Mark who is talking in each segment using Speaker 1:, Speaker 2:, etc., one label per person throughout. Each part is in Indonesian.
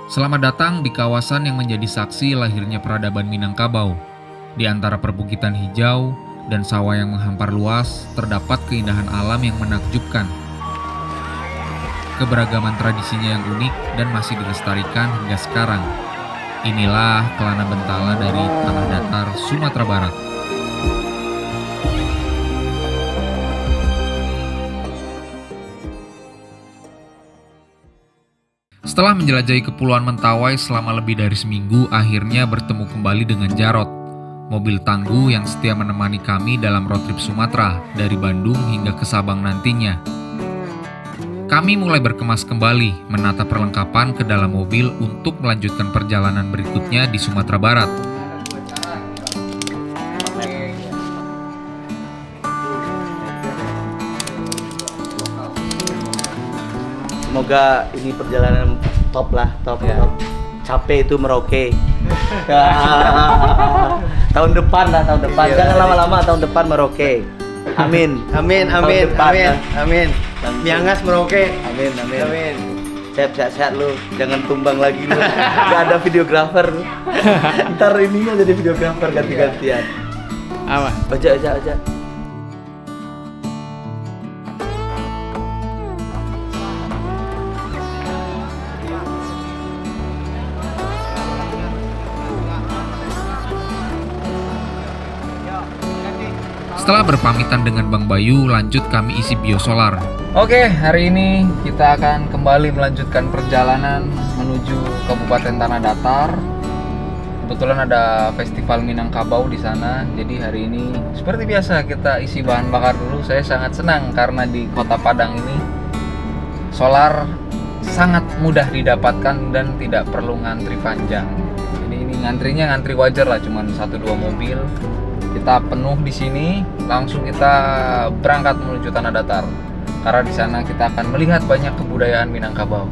Speaker 1: Selamat datang di kawasan yang menjadi saksi lahirnya peradaban Minangkabau. Di antara perbukitan hijau dan sawah yang menghampar luas, terdapat keindahan alam yang menakjubkan. Keberagaman tradisinya yang unik dan masih dilestarikan hingga sekarang. Inilah Kelana Bentala dari Tanah Datar, Sumatera Barat. Setelah menjelajahi Kepulauan Mentawai selama lebih dari seminggu, akhirnya bertemu kembali dengan Jarot, mobil tangguh yang setia menemani kami dalam road trip Sumatera, dari Bandung hingga ke Sabang nantinya. Kami mulai berkemas kembali, menata perlengkapan ke dalam mobil untuk melanjutkan perjalanan berikutnya di Sumatera Barat.
Speaker 2: Semoga ini perjalanan top. Capek itu Merauke. Tahun depan. Jangan lama-lama, tahun depan Merauke. Amin.
Speaker 3: Miangas Merauke.
Speaker 2: Amin. Sehat lu, jangan tumbang lagi lu. Gak ada videografer. Ntar ininya jadi videografer ganti-gantian.
Speaker 3: Apa?
Speaker 2: Aja.
Speaker 1: Setelah berpamitan dengan Bang Bayu, lanjut kami isi biosolar.
Speaker 4: Oke, hari ini kita akan kembali melanjutkan perjalanan menuju Kabupaten Tanah Datar. Kebetulan ada Festival Minangkabau di sana. Jadi hari ini seperti biasa kita isi bahan bakar dulu. Saya sangat senang karena di Kota Padang ini solar sangat mudah didapatkan dan tidak perlu ngantri panjang. Jadi ini ngantri wajar lah, cuman 1-2 mobil. Kita penuh di sini, langsung kita berangkat menuju Tanah Datar. Karena di sana kita akan melihat banyak kebudayaan Minangkabau.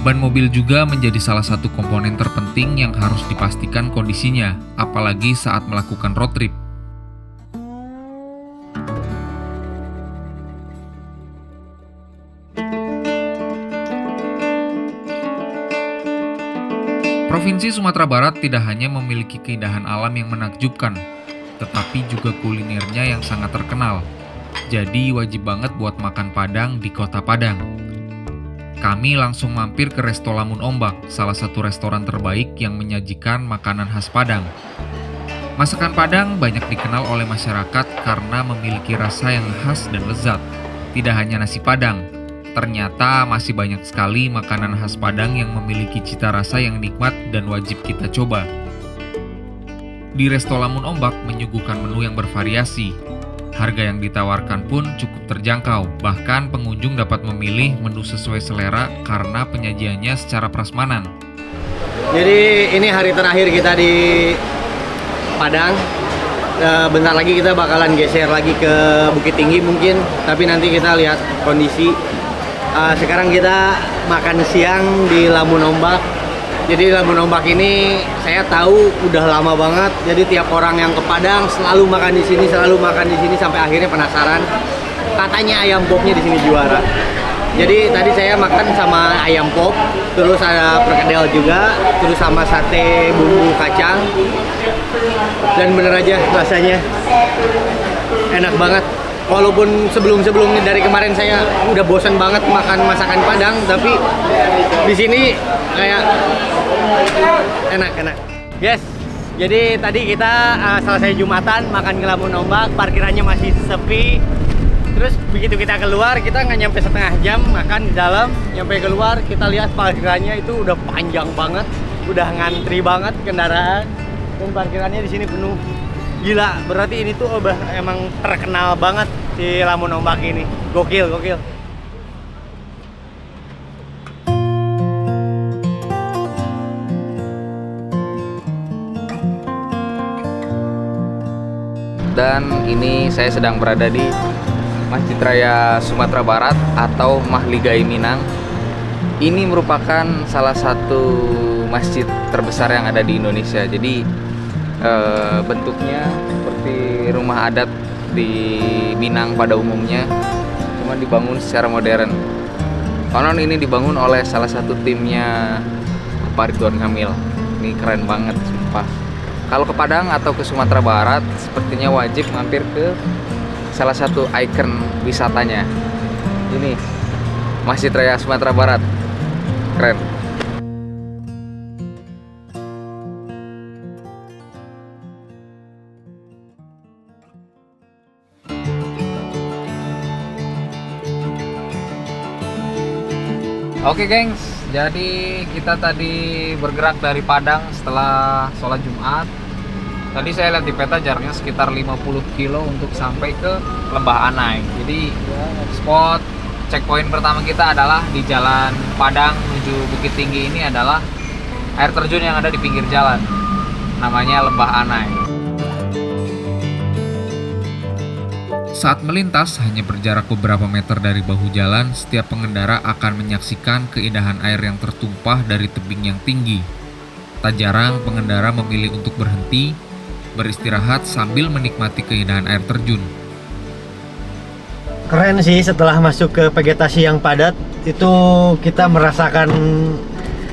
Speaker 1: Ban mobil juga menjadi salah satu komponen terpenting yang harus dipastikan kondisinya, apalagi saat melakukan road trip. Provinsi Sumatera Barat tidak hanya memiliki keindahan alam yang menakjubkan, tetapi juga kulinernya yang sangat terkenal. Jadi wajib banget buat makan Padang di Kota Padang. Kami langsung mampir ke Resto Lamun Ombak, salah satu restoran terbaik yang menyajikan makanan khas Padang. Masakan Padang banyak dikenal oleh masyarakat karena memiliki rasa yang khas dan lezat. Tidak hanya nasi Padang, ternyata masih banyak sekali makanan khas Padang yang memiliki cita rasa yang nikmat dan wajib kita coba. Di Resto Lamun Ombak menyuguhkan menu yang bervariasi. Harga yang ditawarkan pun cukup terjangkau, bahkan pengunjung dapat memilih menu sesuai selera karena penyajiannya secara prasmanan.
Speaker 3: Jadi ini hari terakhir kita di Padang. Bentar lagi kita bakalan geser lagi ke Bukit Tinggi mungkin, tapi nanti kita lihat kondisi. Sekarang kita makan siang di Lamun Ombak. Jadi Lamun Ombak ini saya tahu udah lama banget. Jadi tiap orang yang ke Padang selalu makan di sini sampai akhirnya penasaran. Katanya ayam popnya di sini juara. Jadi tadi saya makan sama ayam pop, terus ada perkedel juga, terus sama sate bumbu kacang. Dan bener aja rasanya enak banget. Walaupun sebelumnya dari kemarin saya udah bosan banget makan masakan Padang, tapi di sini kayak enak. Yes. Jadi tadi kita selesai Jumatan makan ke Lamun Ombak, parkirannya masih sepi. Terus begitu kita keluar, kita nggak nyampe setengah jam makan di dalam. Nyampe keluar kita lihat parkirannya itu udah panjang banget, udah ngantri banget kendaraan, dan parkirannya di sini penuh. Gila, berarti ini tuh emang terkenal banget si Lamun Ombak ini. Gokil.
Speaker 4: Dan ini saya sedang berada di Masjid Raya Sumatera Barat atau Mahligai Minang. Ini merupakan salah satu masjid terbesar yang ada di Indonesia. Jadi bentuknya seperti rumah adat di Minang pada umumnya, cuma dibangun secara modern. Konon ini dibangun oleh salah satu timnya Pak Ridwan Kamil. Ini keren banget, sumpah. Kalau ke Padang atau ke Sumatera Barat, sepertinya wajib mampir ke salah satu ikon wisatanya. Ini Masjid Raya Sumatera Barat. Keren. Oke gengs, jadi kita tadi bergerak dari Padang setelah sholat Jumat. Tadi saya lihat di peta jaraknya sekitar 50 kilo untuk sampai ke Lembah Anai. Jadi spot checkpoint pertama kita adalah di jalan Padang menuju Bukit Tinggi. Ini adalah air terjun yang ada di pinggir jalan. Namanya Lembah Anai.
Speaker 1: Saat melintas hanya berjarak beberapa meter dari bahu jalan, setiap pengendara akan menyaksikan keindahan air yang tertumpah dari tebing yang tinggi. Tak jarang pengendara memilih untuk berhenti, beristirahat sambil menikmati keindahan air terjun.
Speaker 3: Keren sih, setelah masuk ke vegetasi yang padat, itu kita merasakan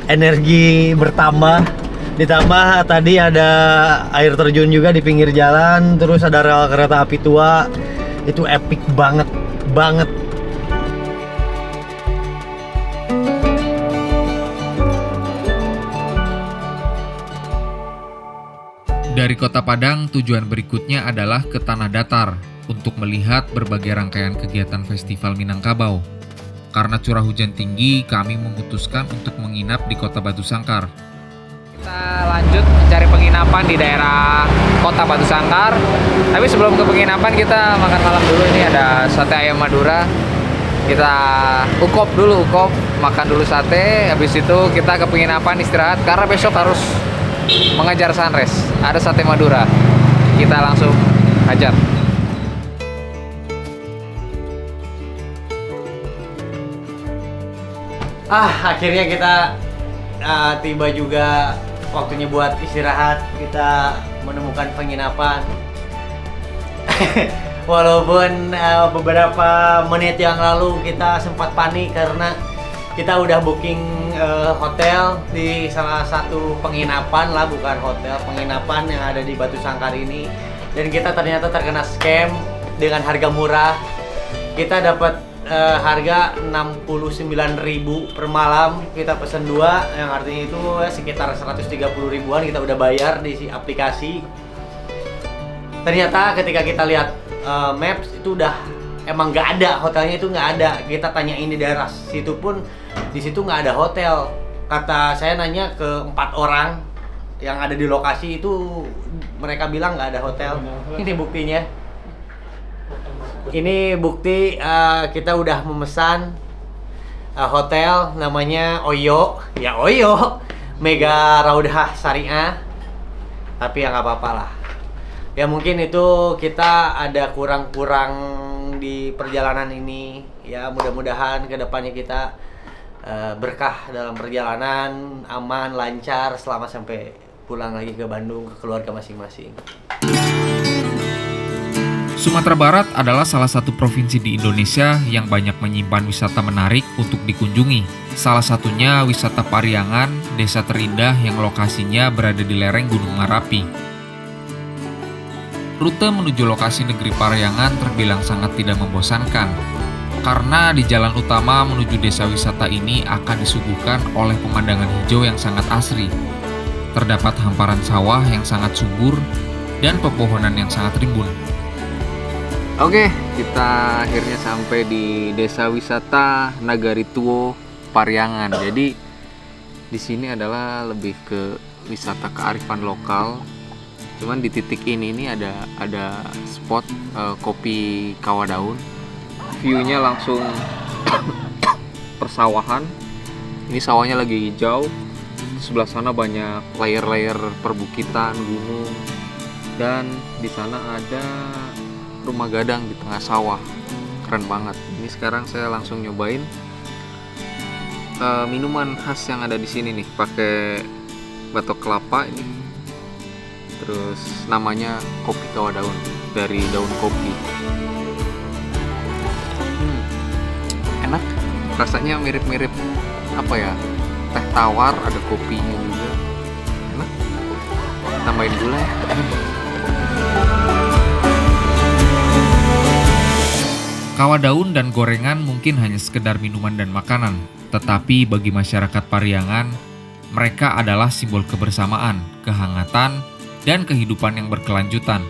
Speaker 3: energi bertambah. Ditambah tadi ada air terjun juga di pinggir jalan, terus ada rel kereta api tua. Itu epic banget.
Speaker 1: Dari Kota Padang, tujuan berikutnya adalah ke Tanah Datar untuk melihat berbagai rangkaian kegiatan Festival Minangkabau. Karena curah hujan tinggi, kami memutuskan untuk menginap di Kota Batu Sangkar.
Speaker 4: Kita lanjut mencari penginapan di daerah Kota Batu Sangkar. Tapi sebelum ke penginapan kita makan malam dulu. Ini ada sate ayam Madura. Kita ukop, makan dulu sate. Habis itu kita ke penginapan istirahat karena besok harus mengejar sunrise. Ada sate Madura. Kita langsung hajar.
Speaker 3: Akhirnya kita tiba juga waktunya buat istirahat. Kita menemukan penginapan. Walaupun beberapa menit yang lalu kita sempat panik karena kita udah booking hotel di salah satu penginapan lah, bukan hotel, penginapan yang ada di Batu Sangkar ini. Dan kita ternyata terkena scam dengan harga murah. Kita dapat harga 69.000 per malam. Kita pesen 2, yang artinya itu sekitar 130 ribuan kita udah bayar di si aplikasi. Ternyata ketika kita lihat maps itu udah emang nggak ada, hotelnya itu nggak ada. Kita tanyain di daerah situ pun di situ nggak ada hotel. Kata saya nanya ke 4 orang yang ada di lokasi itu, mereka bilang nggak ada hotel. Ini buktinya. Ini bukti kita udah memesan hotel namanya Oyo. Ya Oyo, Mega Raudhah Syariah. Tapi ya nggak apa-apa lah. Ya mungkin itu kita ada kurang-kurang di perjalanan ini. Ya mudah-mudahan kedepannya kita berkah dalam perjalanan, aman, lancar selama sampai pulang lagi ke Bandung, ke keluarga masing-masing.
Speaker 1: Sumatera Barat adalah salah satu provinsi di Indonesia yang banyak menyimpan wisata menarik untuk dikunjungi. Salah satunya wisata Pariangan, desa terindah yang lokasinya berada di lereng Gunung Merapi. Rute menuju lokasi negeri Pariangan terbilang sangat tidak membosankan, karena di jalan utama menuju desa wisata ini akan disuguhkan oleh pemandangan hijau yang sangat asri. Terdapat hamparan sawah yang sangat subur dan pepohonan yang sangat rimbun.
Speaker 4: Oke, kita akhirnya sampai di desa wisata Nagari Tuo Pariangan. Jadi di sini adalah lebih ke wisata kearifan lokal. Cuman di titik ini ada spot kopi kawah daun. View-nya langsung persawahan. Ini sawahnya lagi hijau. Sebelah sana banyak layer-layer perbukitan, gunung. Dan di sana ada rumah gadang di tengah sawah. Keren banget. Ini sekarang saya langsung nyobain minuman khas yang ada di sini nih, pakai batok kelapa ini. Terus namanya kopi kawah daun, dari daun kopi. Enak. Rasanya mirip-mirip apa ya? Teh tawar, ada kopinya juga. Enak. Tambahin gula ya.
Speaker 1: Kawah daun dan gorengan mungkin hanya sekedar minuman dan makanan, tetapi bagi masyarakat Pariangan, mereka adalah simbol kebersamaan, kehangatan, dan kehidupan yang berkelanjutan.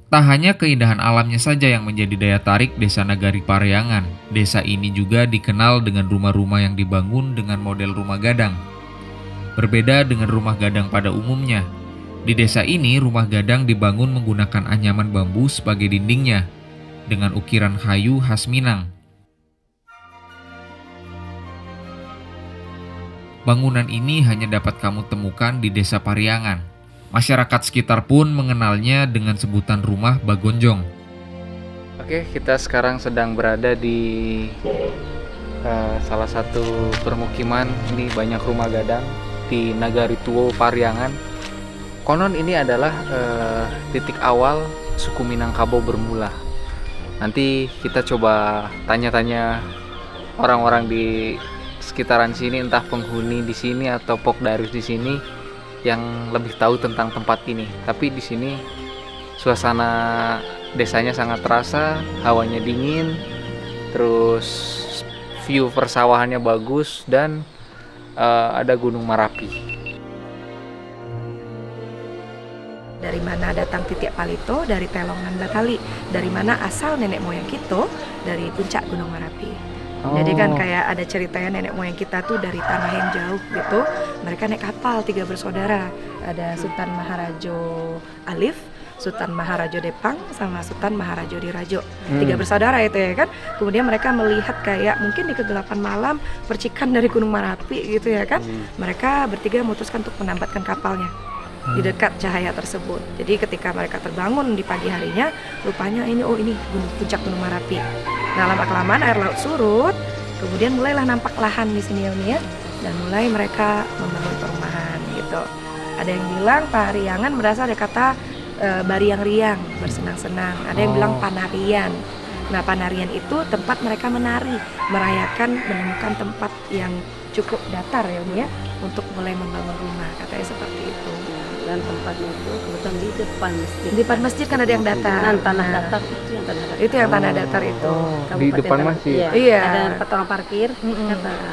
Speaker 1: Tak hanya keindahan alamnya saja yang menjadi daya tarik Desa Nagari Pariangan, desa ini juga dikenal dengan rumah-rumah yang dibangun dengan model rumah gadang. Berbeda dengan rumah gadang pada umumnya, di desa ini rumah gadang dibangun menggunakan anyaman bambu sebagai dindingnya, dengan ukiran kayu khas Minang. Bangunan ini hanya dapat kamu temukan di Desa Pariangan. Masyarakat sekitar pun mengenalnya dengan sebutan rumah Bagonjong.
Speaker 4: Oke, kita sekarang sedang berada di salah satu permukiman. Ini banyak rumah gadang di Nagari Tuo Pariangan. Konon ini adalah titik awal suku Minangkabau bermula. Nanti kita coba tanya-tanya orang-orang di sekitaran sini, entah penghuni di sini atau Pokdaris di sini yang lebih tahu tentang tempat ini. Tapi di sini suasana desanya sangat terasa, hawanya dingin, terus view persawahannya bagus, dan ada Gunung Marapi.
Speaker 5: Dari mana datang Titiak Palito? Dari Telongan Batali. Dari mana asal nenek moyang kita? Dari puncak Gunung Marapi. Jadi kan kayak ada ceritanya nenek moyang kita tuh dari tanah yang jauh gitu. Mereka naik kapal 3 bersaudara. Ada Sultan Maharajo Alif, Sultan Maharajo Depang, sama Sultan Maharajo Dirajo. 3 bersaudara itu ya kan. Kemudian mereka melihat kayak mungkin di kegelapan malam percikan dari Gunung Marapi gitu ya kan. Mereka bertiga memutuskan untuk menambatkan kapalnya di dekat cahaya tersebut. Jadi ketika mereka terbangun di pagi harinya, rupanya ini puncak Gunung Marapi. Nah, lama-kelamaan air laut surut, kemudian mulailah nampak lahan di sini ya, dan mulai mereka membangun perumahan gitu. Ada yang bilang Pariangan berasal dari kata bariang-riang, bersenang-senang. Ada yang bilang panarian. Nah, panarian itu tempat mereka menari, merayakan menemukan tempat yang cukup datar ya, untuk mulai membangun rumah. Katanya seperti itu.
Speaker 6: Dan tempatnya itu kebetulan di depan masjid.
Speaker 5: Di depan masjid kan ada yang datar.
Speaker 6: Dan tanah datar itu yang tanah datar.
Speaker 5: Itu yang tanah datar itu.
Speaker 4: Di depan masjid.
Speaker 5: Iya.
Speaker 6: Ada tempat orang parkir.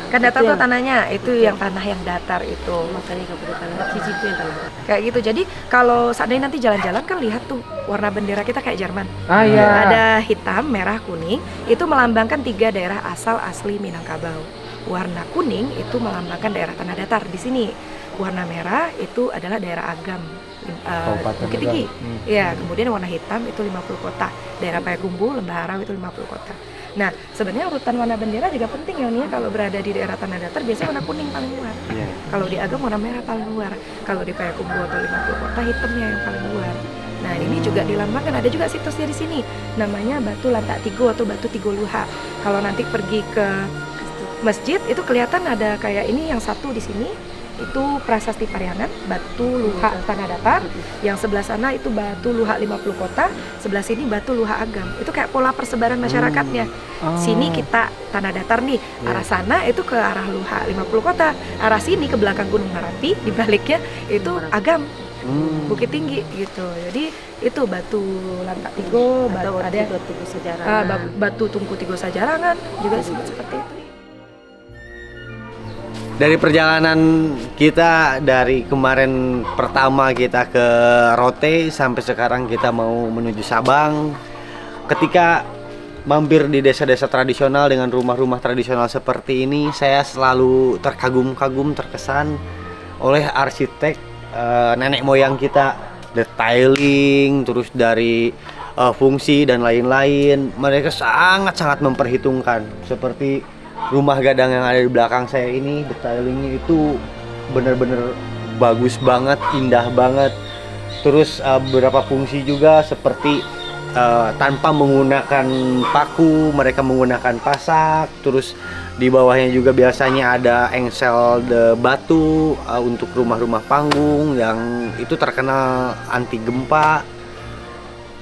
Speaker 5: Kan datar tuh tanahnya, itu yang tanah yang datar itu.
Speaker 6: Makanya kebetulan sisi itu yang tanah datar.
Speaker 5: Kayak gitu. Jadi kalau seandainya nanti jalan-jalan kan lihat tuh warna bendera kita kayak Jerman.
Speaker 4: Iya.
Speaker 5: Ada hitam, merah, kuning. Itu melambangkan 3 daerah asal asli Minangkabau. Warna kuning itu melambangkan daerah tanah datar di sini. Warna merah itu adalah daerah Agam, Bukit Tinggi. Ya, kemudian warna hitam itu 50 kota. Daerah Payakumbuh, Lembah Harau itu 50 kota. Nah, sebenarnya urutan warna bendera juga penting ya, Nia. Kalau berada di daerah tanah datar biasanya warna kuning paling luar. Kalau di Agam warna merah paling luar. Kalau di Payakumbuh atau 50 kota hitamnya yang paling luar. Nah, ini juga dilambangkan, ada juga situsnya di sini. Namanya Batu Lantak Tigo atau Batu Tigo Luha. Kalau nanti pergi ke masjid itu kelihatan ada kayak ini yang satu di sini. Itu Prasasti Pariangan, Batu Luha Tanah Datar. Yang sebelah sana itu Batu Luha 50 kota, sebelah sini Batu Luha Agam. Itu kayak pola persebaran masyarakatnya. Sini kita Tanah Datar nih, arah sana itu ke arah Luha 50 kota, arah sini ke belakang Gunung Marapi, di baliknya itu Agam, Bukit Tinggi gitu. Jadi itu Batu Lantak Tigo, ada
Speaker 6: Tugu Sejarah.
Speaker 5: Batu Tungku Tigo Sajarangan juga disebut seperti itu.
Speaker 3: Dari perjalanan kita dari kemarin pertama kita ke Rote sampai sekarang kita mau menuju Sabang. Ketika mampir di desa-desa tradisional dengan rumah-rumah tradisional seperti ini, saya selalu terkagum-kagum, terkesan oleh arsitek nenek moyang kita, detailing, terus dari fungsi dan lain-lain. Mereka sangat-sangat memperhitungkan. Seperti rumah gadang yang ada di belakang saya ini, detailingnya itu bener-bener bagus banget, indah banget. Terus beberapa fungsi juga seperti tanpa menggunakan paku, mereka menggunakan pasak. Terus di bawahnya juga biasanya ada engsel batu untuk rumah-rumah panggung yang itu terkenal anti gempa.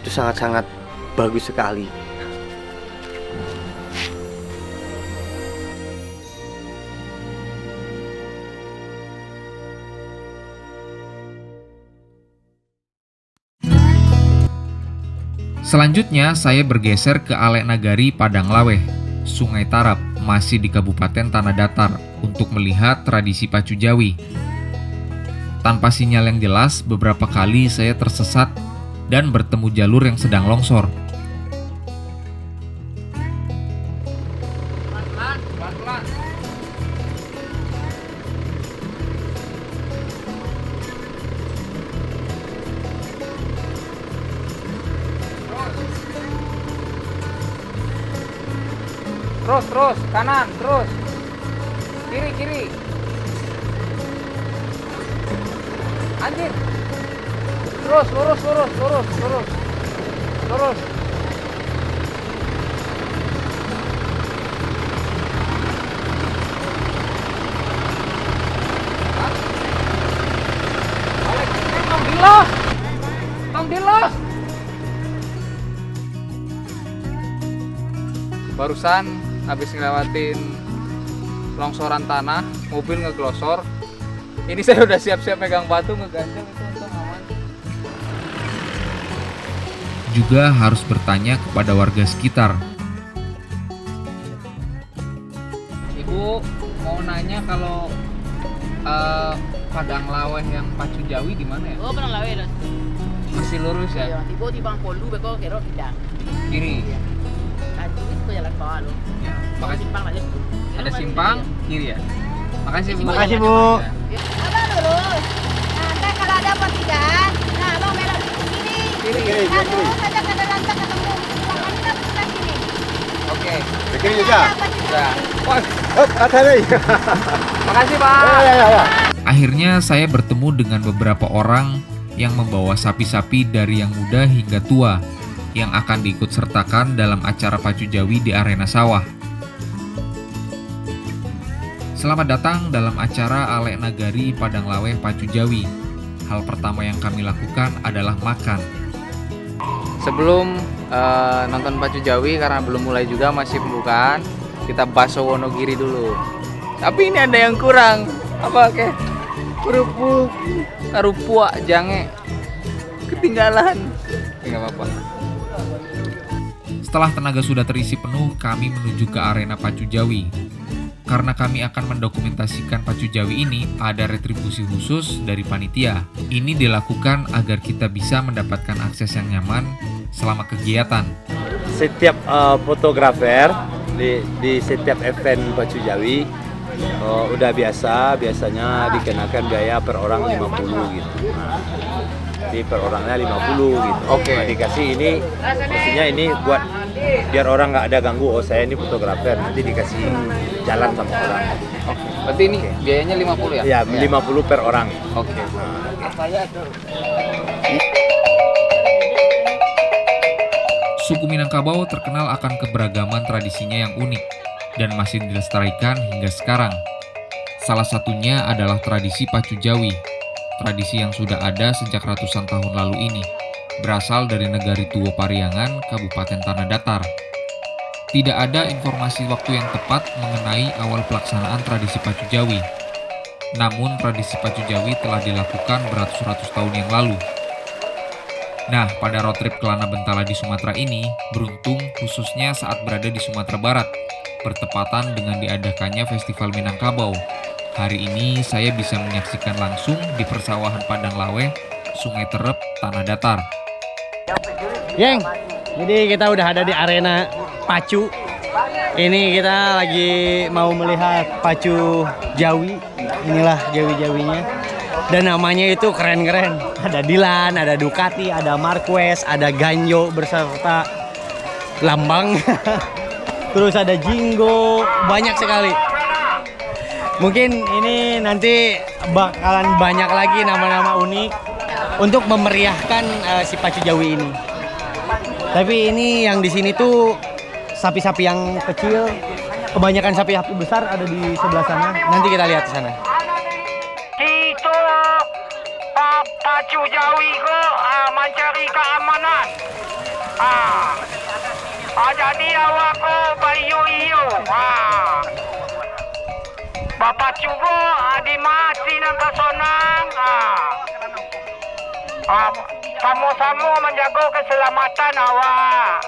Speaker 3: Itu sangat-sangat bagus sekali.
Speaker 1: Selanjutnya saya bergeser ke Alek Nagari Padang Laweh, Sungai Tarap, masih di Kabupaten Tanah Datar untuk melihat tradisi pacu Jawi. Tanpa sinyal yang jelas, beberapa kali saya tersesat dan bertemu jalur yang sedang longsor.
Speaker 4: Terus, kanan, terus. Kiri. Anjir. Terus, lurus. Tong dilos. Barusan habis ngelewatin longsoran tanah, mobil ngeglosor. Ini saya udah siap-siap megang batu, ngeganjel, itu untung aman.
Speaker 1: Juga harus bertanya kepada warga sekitar.
Speaker 4: Ibu mau nanya kalau Padang Laweh yang pacu Jawi di mana ya?
Speaker 7: Oh, Padang Laweh lah.
Speaker 4: Masih lurus ya?
Speaker 7: Iya, tiba di Bang Polu beko kero tidak.
Speaker 4: Kiri.
Speaker 7: Tadi itu jalan bawah lo.
Speaker 4: Ya.
Speaker 7: Ada
Speaker 4: Makasih.
Speaker 7: simpang lagi.
Speaker 4: Ada simpang kiri ya? Makasih Bu.
Speaker 3: Makasih, Bu.
Speaker 4: Ya.
Speaker 8: Abang lurus. Nah, ntar kalau ada pertigaan, nah abang belok di sini.
Speaker 4: Kiri.
Speaker 8: Nah, lurus saja ke dalam ntar ketemu. Bang kita sebelah sini.
Speaker 4: Oke.
Speaker 3: Kiri juga.
Speaker 4: Ya. Wah,
Speaker 3: Hati-hati.
Speaker 4: makasih Pak.
Speaker 1: Akhirnya saya bertemu dengan beberapa orang yang membawa sapi-sapi dari yang muda hingga tua yang akan diikut sertakan dalam acara pacu Jawi di arena sawah. Selamat datang dalam acara Alek Nagari Padang Laweh Pacu Jawi. Hal pertama yang kami lakukan adalah makan.
Speaker 4: Sebelum nonton pacu Jawi, karena belum mulai juga, masih pembukaan, kita bakso Wonogiri dulu. Tapi ini ada yang kurang. Apa kek? Kerupuk, karupua, jange, ketinggalan. Enggak apa-apa.
Speaker 1: Setelah tenaga sudah terisi penuh, kami menuju ke arena pacu Jawi. Karena kami akan mendokumentasikan pacu Jawi ini, ada retribusi khusus dari panitia. Ini dilakukan agar kita bisa mendapatkan akses yang nyaman selama kegiatan.
Speaker 2: Setiap fotografer di setiap event pacu Jawi udah biasanya dikenakan biaya per orang 50 gitu. Nah, jadi per orangnya 50 gitu.
Speaker 4: Oke.
Speaker 2: Nah, dikasih ini, maksudnya ini buat biar orang nggak ada ganggu. Oh, saya ini fotografer, nanti dikasih jalan sama orang.
Speaker 4: Oke. Berarti ini biayanya 50 ya?
Speaker 2: Ya, 50 per orang.
Speaker 4: Oke.
Speaker 1: Suku Minangkabau terkenal akan keberagaman tradisinya yang unik dan masih dilestarikan hingga sekarang. Salah satunya adalah tradisi pacu Jawi, tradisi yang sudah ada sejak ratusan tahun lalu ini, berasal dari Negari Tuo Pariangan, Kabupaten Tanah Datar. Tidak ada informasi waktu yang tepat mengenai awal pelaksanaan tradisi pacu Jawi. Namun tradisi pacu Jawi telah dilakukan beratus-ratus tahun yang lalu. Nah, pada road trip ke Lana Bentala di Sumatera ini, beruntung khususnya saat berada di Sumatera Barat, bertepatan dengan diadakannya Festival Minangkabau. Hari ini saya bisa menyaksikan langsung di persawahan Padang Laweh, Sungai Terep, Tanah Datar.
Speaker 3: Geng, jadi kita udah ada di arena pacu. Ini kita lagi mau melihat pacu Jawi. Inilah Jawi-Jawinya. Dan namanya itu keren-keren. Ada Dilan, ada Ducati, ada Marquez, ada Ganyo beserta lambang. Terus ada Jinggo, banyak sekali. Mungkin ini nanti bakalan banyak lagi nama-nama unik untuk memeriahkan si Pacu Jawi ini. Tapi ini yang di sini tuh sapi-sapi yang kecil, kebanyakan sapi-sapi besar ada di sebelah sana. Nanti kita lihat di sana.
Speaker 9: Itu Pacu Jawi ke mencari keamanan. Jadi awak ko bayu iyo. Bapak cubo di mati ng kasonang. Samo-samo menjaga keselamatan awak.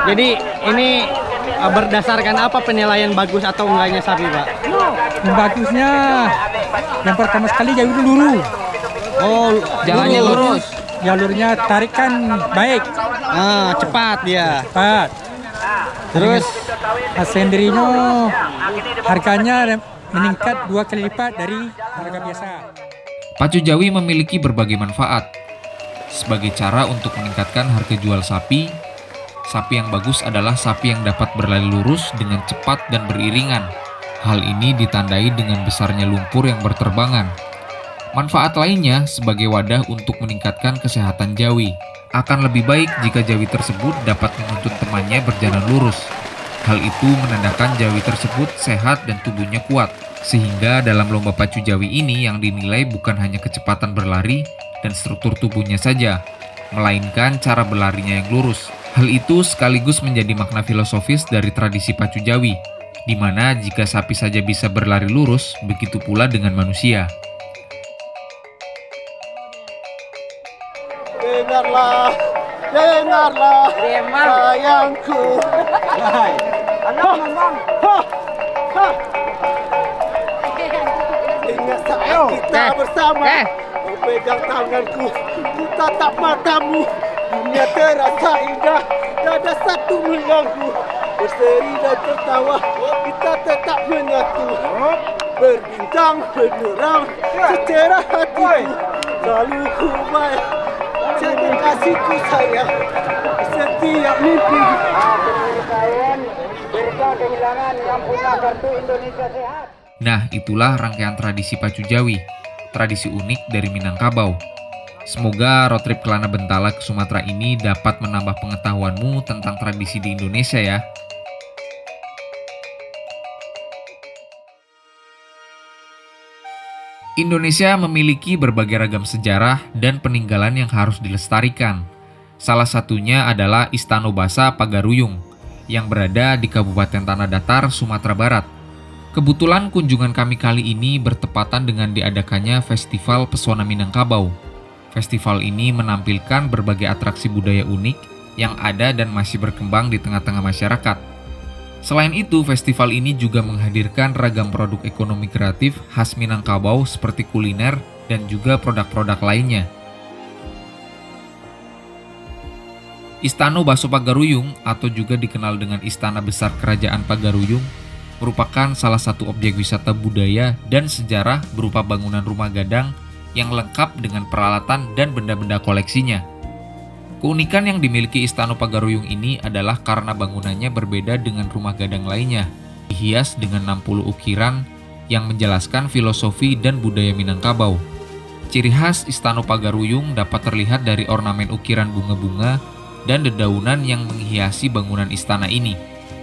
Speaker 3: Jadi ini berdasarkan apa penilaian bagus atau enggaknya sapi, Pak?
Speaker 10: Bagusnya yang pertama sekali jalur lurus.
Speaker 3: Oh,
Speaker 4: Jalannya lurus.
Speaker 10: Jalurnya tarikan baik,
Speaker 3: cepat dia.
Speaker 10: cepat.
Speaker 3: Terus
Speaker 10: Sendirinya harganya meningkat 2 kali lipat dari harga biasa.
Speaker 1: Pacu Jawi memiliki berbagai manfaat. Sebagai cara untuk meningkatkan harga jual sapi, sapi yang bagus adalah sapi yang dapat berlari lurus dengan cepat dan beriringan. Hal ini ditandai dengan besarnya lumpur yang berterbangan. Manfaat lainnya sebagai wadah untuk meningkatkan kesehatan Jawi. Akan lebih baik jika Jawi tersebut dapat menuntun temannya berjalan lurus. Hal itu menandakan Jawi tersebut sehat dan tubuhnya kuat. Sehingga dalam lomba Pacu Jawi ini yang dinilai bukan hanya kecepatan berlari dan struktur tubuhnya saja, melainkan cara berlarinya yang lurus. Hal itu sekaligus menjadi makna filosofis dari tradisi Pacu Jawi, di mana jika sapi saja bisa berlari lurus, begitu pula dengan manusia.
Speaker 2: Dengarlah, dengarlah, sayangku. Ingat saat kita bersama, pegang tanganku, ku tatap matamu. Dunia terasa indah, tak ada satu mengganggu. Berseri dan tertawa, kita tetap menyatu. Berbintang, menerang, secerah hatiku. Selalu ku bayang, jadi kasihku sayang. Setiap mimpi.
Speaker 1: Nah, itulah rangkaian tradisi Pacu Jawi, tradisi unik dari Minangkabau. Semoga road trip Kelana Bentala ke Sumatera ini dapat menambah pengetahuanmu tentang tradisi di Indonesia ya. Indonesia memiliki berbagai ragam sejarah dan peninggalan yang harus dilestarikan. Salah satunya adalah Istana Basa Pagaruyung yang berada di Kabupaten Tanah Datar, Sumatera Barat. Kebetulan kunjungan kami kali ini bertepatan dengan diadakannya Festival Pesona Minangkabau. Festival ini menampilkan berbagai atraksi budaya unik yang ada dan masih berkembang di tengah-tengah masyarakat. Selain itu, festival ini juga menghadirkan ragam produk ekonomi kreatif khas Minangkabau seperti kuliner dan juga produk-produk lainnya. Istana Basa Pagaruyung atau juga dikenal dengan Istana Besar Kerajaan Pagaruyung merupakan salah satu objek wisata budaya dan sejarah berupa bangunan rumah gadang yang lengkap dengan peralatan dan benda-benda koleksinya. Keunikan yang dimiliki Istana Pagaruyung ini adalah karena bangunannya berbeda dengan rumah gadang lainnya, dihias dengan 60 ukiran yang menjelaskan filosofi dan budaya Minangkabau. Ciri khas Istana Pagaruyung dapat terlihat dari ornamen ukiran bunga-bunga dan dedaunan yang menghiasi bangunan istana ini.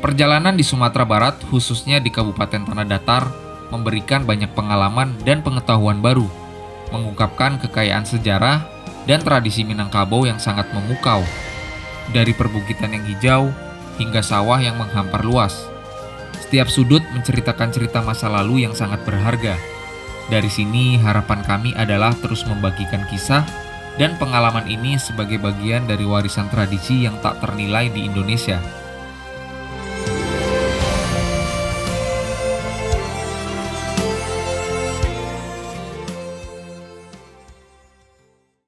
Speaker 1: Perjalanan di Sumatera Barat, khususnya di Kabupaten Tanah Datar, memberikan banyak pengalaman dan pengetahuan baru, mengungkapkan kekayaan sejarah dan tradisi Minangkabau yang sangat memukau. Dari perbukitan yang hijau hingga sawah yang menghampar luas. Setiap sudut menceritakan cerita masa lalu yang sangat berharga. Dari sini harapan kami adalah terus membagikan kisah dan pengalaman ini sebagai bagian dari warisan tradisi yang tak ternilai di Indonesia.